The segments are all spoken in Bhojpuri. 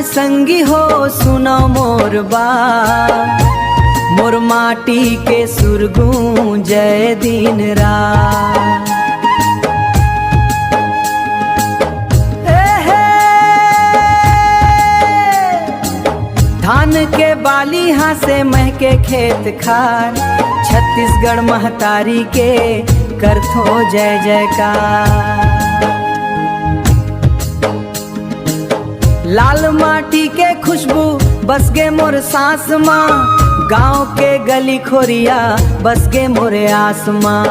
संगी हो सुनो मोर बात, मोर माटी के सुर गूंजे दिन रात। धान के बाली हाँ से महके खेत खार, छत्तीसगढ़ महतारी के करथो जय जयकार। लाल माटी के खुशबू बस गे मोर सांस माँ, गाँव के गली खोरिया बस गे मोरे आसमां।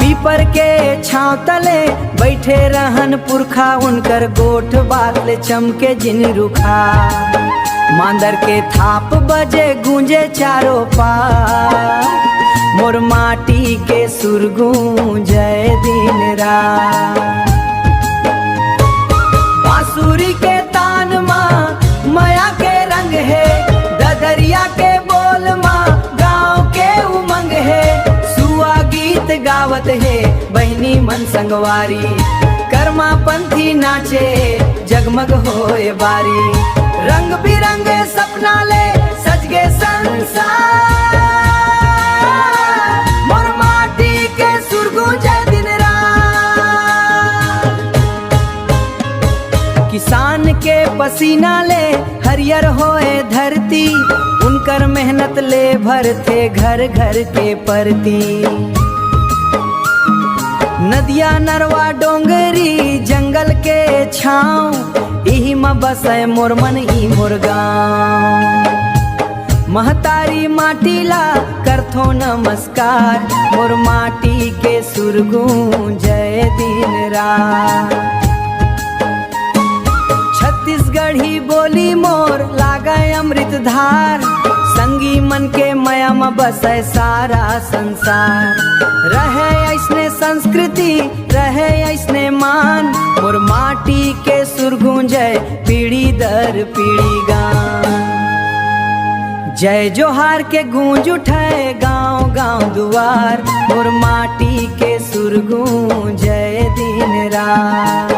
पीपर के छाँव तले बैठे रहन पुरखा, उनकर गोठ बातले चमके जिन रुखा। मांदर के थाप बजे गूंजे चारों पार, मोर माटी के सुर गूंजे दिन रात। बांसुरी के तान माँ माया के रंग है, ददरिया के बोल माँ गाँव के उमंग है। सुआ गीत गावत है बहनी मन संगवारी, कर्मा पंथी नाचे जगमग होए बारी। रंग बिरंगे सपना ले सज गे संसार, मोर माटी के सुर गूंजे दिन रात। किसान के पसीना ले हरियर होए धरती, उनकर मेहनत ले भरते घर घर के परती। नदिया नरवा डोंगरी जंगल के छाँव, इही में बसे मोर मन ई मोर गाँव। महतारी माटी ला करथो नमस्कार, मोर माटी के सुर गूंजे दिन रात। छत्तीसगढ़ी बोली मोर लागे अमृत धार, संगी मन के माया में बसे सारा संसार। रहे ऐसने संस्कृति रहे ऐसने मान, मोर माटी के सुर गूंजे पीढ़ी दर पीढ़ी गान। जय जोहार के गूंज उठे गाँव गाँव दुआर, मोर माटी के सुर गूंजे दिन रात।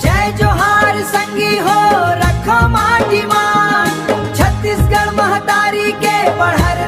जय जोहार संगी हो रखो माटी मान, छत्तीसगढ़ महतारी के बढ़र